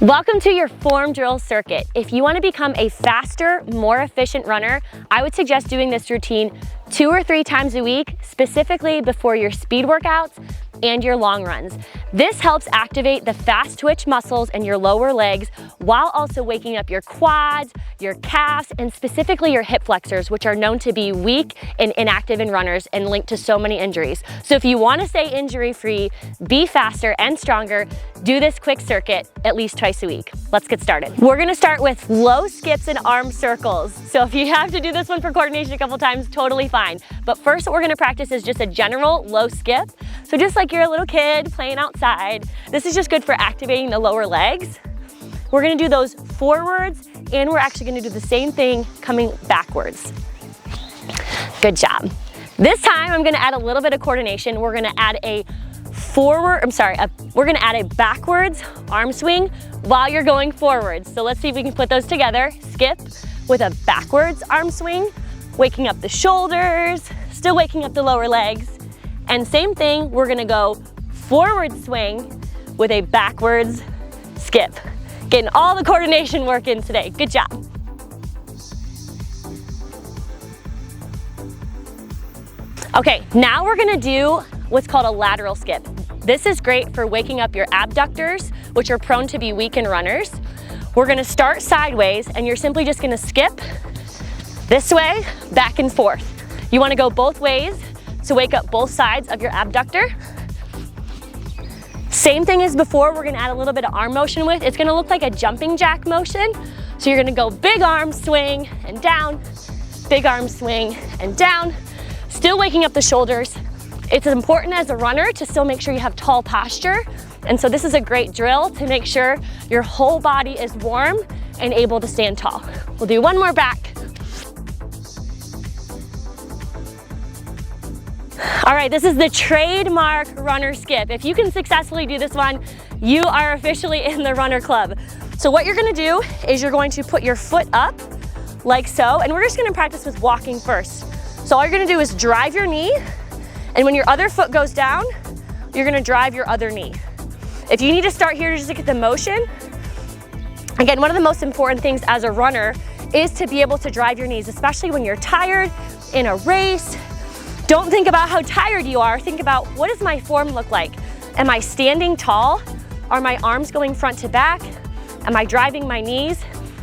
Welcome to your form drill circuit. If you want to become a faster, more efficient runner, I would suggest doing this routine 2 or 3 times a week, specifically before your speed workouts and your long runs. This helps activate the fast twitch muscles in your lower legs while also waking up your quads, your calves, and specifically your hip flexors, which are known to be weak and inactive in runners and linked to so many injuries. So if you want to stay injury-free, be faster and stronger, do this quick circuit at least twice a week. Let's get started. We're gonna start with low skips and arm circles. So if you have to do this one for coordination a couple times, totally fine. But first what we're gonna practice is just a general low skip. So just like you're a little kid playing outside, this is just good for activating the lower legs. We're gonna do those forwards, and we're actually gonna do the same thing coming backwards. Good job. This time I'm gonna add a little bit of coordination. We're gonna add a we're gonna add a backwards arm swing while you're going forwards. So let's see if we can put those together. Skip with a backwards arm swing, waking up the shoulders, still waking up the lower legs. And same thing, we're gonna go forward swing with a backwards skip. Getting all the coordination work in today. Good job. Okay, now we're gonna do what's called a lateral skip. This is great for waking up your abductors, which are prone to be weak in runners. We're gonna start sideways, and you're simply just gonna skip this way, back and forth. You wanna go both ways to wake up both sides of your abductor. Same thing as before, we're gonna add a little bit of arm motion with. It's gonna look like a jumping jack motion. So you're gonna go big arm swing and down, big arm swing and down, still waking up the shoulders. It's important as a runner to still make sure you have tall posture. And so this is a great drill to make sure your whole body is warm and able to stand tall. We'll do one more back. All right, this is the trademark runner skip. If you can successfully do this one, you are officially in the runner club. So what you're gonna do is you're going to put your foot up like so, and we're just gonna practice with walking first. So all you're gonna do is drive your knee, and when your other foot goes down, you're gonna drive your other knee. If you need to start here just to get the motion, again, one of the most important things as a runner is to be able to drive your knees, especially when you're tired in a race. Don't think about how tired you are. Think about, what does my form look like? Am I standing tall? Are my arms going front to back? Am I driving my knees?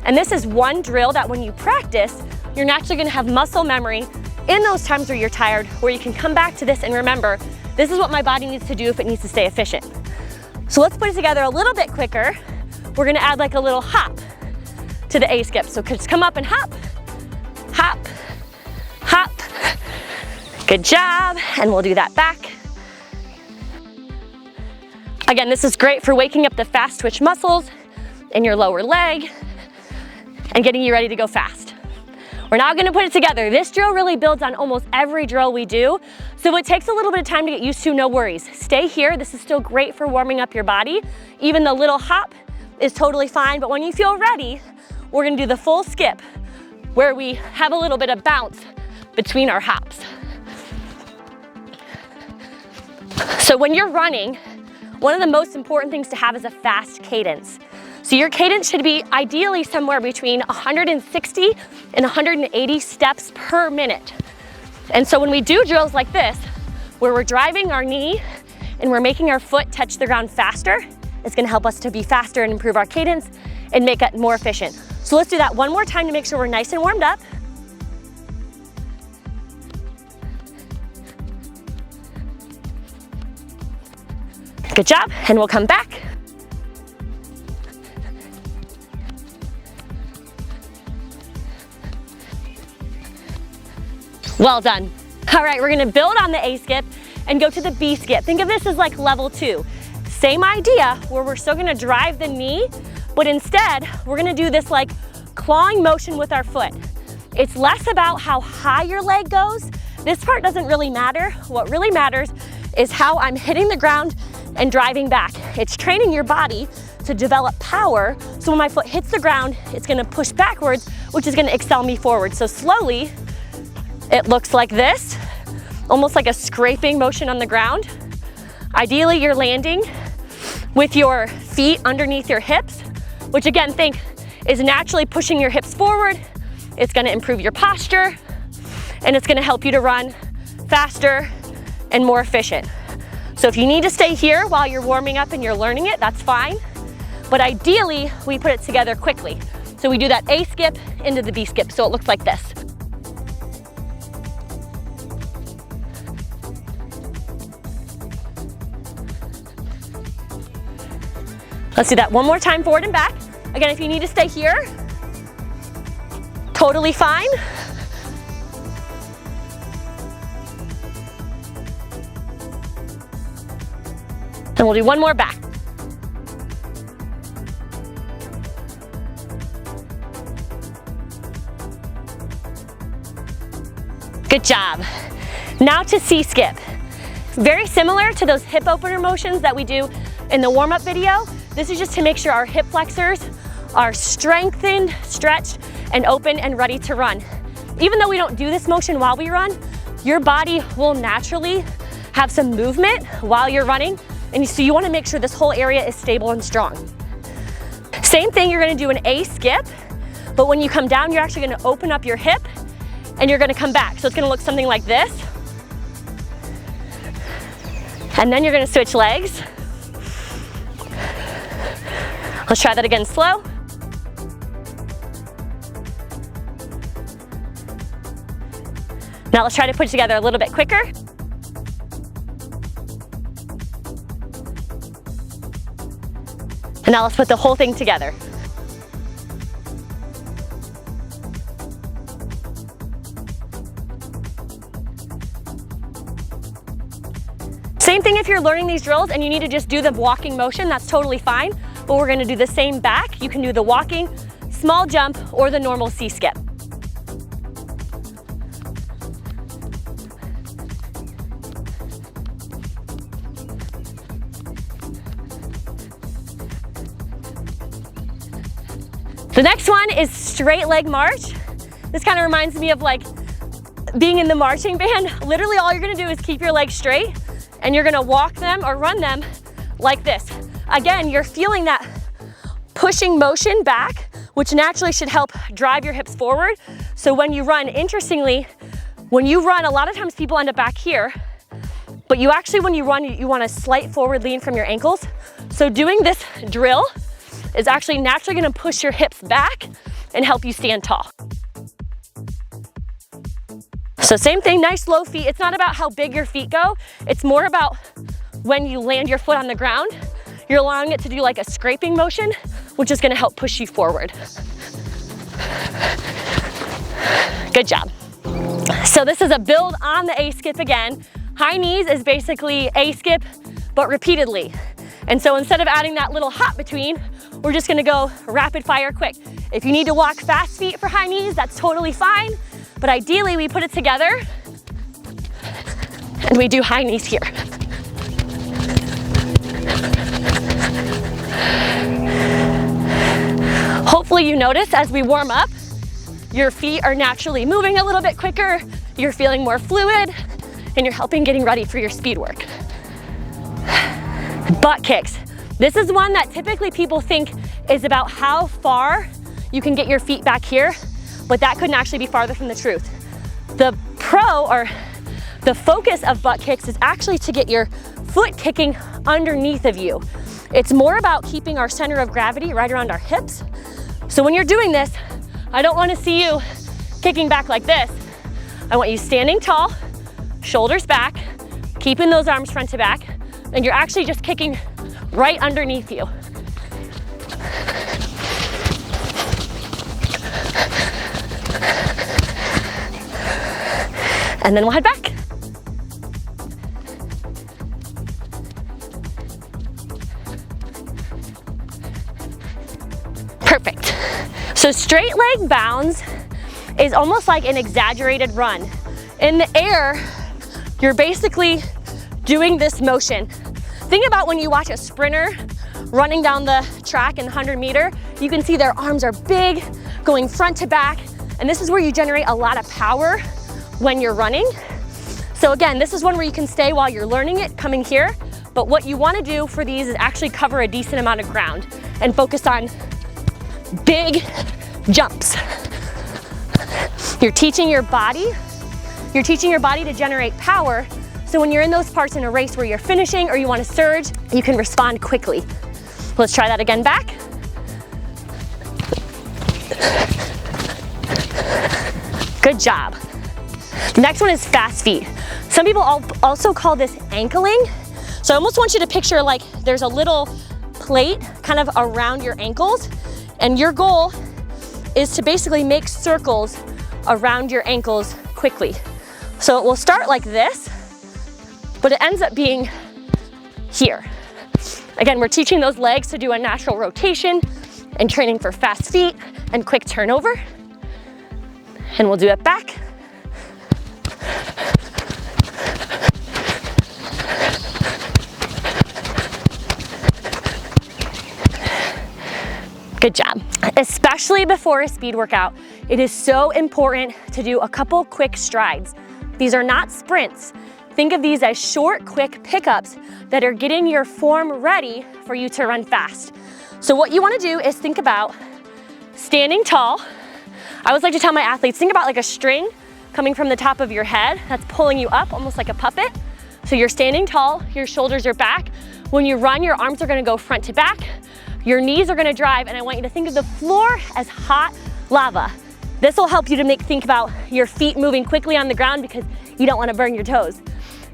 And this is one drill that when you practice, you're naturally gonna have muscle memory in those times where you're tired, where you can come back to this and remember, this is what my body needs to do if it needs to stay efficient. So let's put it together a little bit quicker. We're gonna add like a little hop to the A skip. So just come up and hop, hop, hop. Good job, and we'll do that back. Again, this is great for waking up the fast twitch muscles in your lower leg and getting you ready to go fast. We're now gonna put it together. This drill really builds on almost every drill we do, so it takes a little bit of time to get used to, no worries. Stay here, this is still great for warming up your body. Even the little hop is totally fine, but when you feel ready, we're gonna do the full skip where we have a little bit of bounce between our hops. So when you're running, one of the most important things to have is a fast cadence. So your cadence should be ideally somewhere between 160 and 180 steps per minute. And so when we do drills like this, where we're driving our knee and we're making our foot touch the ground faster, it's gonna help us to be faster and improve our cadence and make it more efficient. So let's do that one more time to make sure we're nice and warmed up. Good job, and we'll come back. Well done. All right, we're gonna build on the A skip and go to the B skip. Think of this as like level 2. Same idea, where we're still gonna drive the knee, but instead, we're gonna do this like clawing motion with our foot. It's less about how high your leg goes. This part doesn't really matter. What really matters is how I'm hitting the ground and driving back. It's training your body to develop power, so when my foot hits the ground, it's gonna push backwards, which is gonna excel me forward. So slowly, it looks like this, almost like a scraping motion on the ground. Ideally, you're landing with your feet underneath your hips which again, think is naturally pushing your hips forward. It's gonna improve your posture, and it's gonna help you to run faster and more efficient. So if you need to stay here while you're warming up and you're learning it, that's fine. But ideally, we put it together quickly. So we do that A skip into the B skip, so it looks like this. Let's do that one more time, forward and back. Again, if you need to stay here, totally fine. And we'll do one more back. Good job. Now to C skip. Very similar to those hip opener motions that we do in the warm-up video. This is just to make sure our hip flexors are strengthened, stretched, and open and ready to run. Even though we don't do this motion while we run, your body will naturally have some movement while you're running, and so you want to make sure this whole area is stable and strong. Same thing, you're going to do an A skip, but when you come down, you're actually going to open up your hip and you're going to come back. So it's going to look something like this. And then you're going to switch legs. Let's try that again slow. Now let's try to put it together a little bit quicker. And now let's put the whole thing together. Same thing if you're learning these drills and you need to just do the walking motion, that's totally fine. But we're gonna do the same back. You can do the walking, small jump, or the normal C skip. The next one is straight leg march. This kind of reminds me of like being in the marching band. Literally all you're gonna do is keep your legs straight and you're gonna walk them or run them like this. Again, you're feeling that pushing motion back, which naturally should help drive your hips forward. So when you run, interestingly, when you run, a lot of times people end up back here, but you actually, when you run, you want a slight forward lean from your ankles. So doing this drill is actually naturally gonna push your hips back and help you stand tall. So same thing, nice low feet. It's not about how big your feet go. It's more about when you land your foot on the ground, you're allowing it to do like a scraping motion, which is gonna help push you forward. Good job. So this is a build on the A skip again. High knees is basically A skip, but repeatedly. And so instead of adding that little hop between, we're just gonna go rapid fire quick. If you need to walk fast feet for high knees, that's totally fine. But ideally we put it together and we do high knees here. Hopefully you notice as we warm up, your feet are naturally moving a little bit quicker, you're feeling more fluid, and you're helping getting ready for your speed work. Butt kicks. This is one that typically people think is about how far you can get your feet back here, but that couldn't actually be farther from the truth. The the focus of butt kicks is actually to get your foot kicking underneath of you. It's more about keeping our center of gravity right around our hips. So when you're doing this, I don't want to see you kicking back like this. I want you standing tall, shoulders back, keeping those arms front to back, and you're actually just kicking right underneath you. And then we'll head back. Perfect. So straight leg bounds is almost like an exaggerated run. In the air, you're basically doing this motion. Think about when you watch a sprinter running down the track in the 100-meter, you can see their arms are big, going front to back, and this is where you generate a lot of power when you're running. So again, this is one where you can stay while you're learning it, coming here, but what you want to do for these is actually cover a decent amount of ground and focus on big jumps. You're teaching your body to generate power, so when you're in those parts in a race where you're finishing or you want to surge, you can respond quickly. Let's try that again back. Good job. The next one is fast feet. Some people also call this ankling. So I almost want you to picture like there's a little plate kind of around your ankles, and your goal is to basically make circles around your ankles quickly. So it will start like this, but it ends up being here. Again, we're teaching those legs to do a natural rotation and training for fast feet and quick turnover. And we'll do it back. Good job. Especially before a speed workout, it is so important to do a couple quick strides. These are not sprints. Think of these as short, quick pickups that are getting your form ready for you to run fast. So what you want to do is think about standing tall. I always like to tell my athletes, think about like a string coming from the top of your head that's pulling you up almost like a puppet. So you're standing tall, your shoulders are back. When you run, your arms are going to go front to back. Your knees are gonna drive, and I want you to think of the floor as hot lava. This will help you to think about your feet moving quickly on the ground because you don't wanna burn your toes.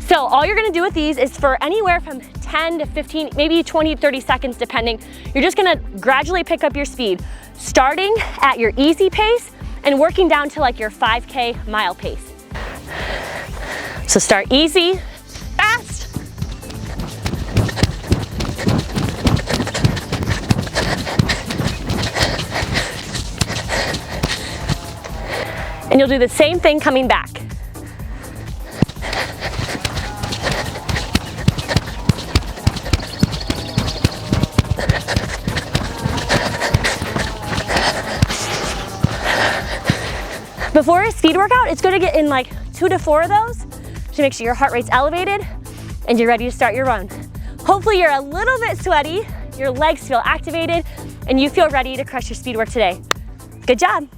So all you're gonna do with these is for anywhere from 10 to 15, maybe 20, 30 seconds depending. You're just gonna gradually pick up your speed, starting at your easy pace and working down to like your 5K mile pace. So start easy, fast. And you'll do the same thing coming back. Before a speed workout, it's good to get in like 2 to 4 of those to make sure your heart rate's elevated and you're ready to start your run. Hopefully you're a little bit sweaty, your legs feel activated, and you feel ready to crush your speed work today. Good job.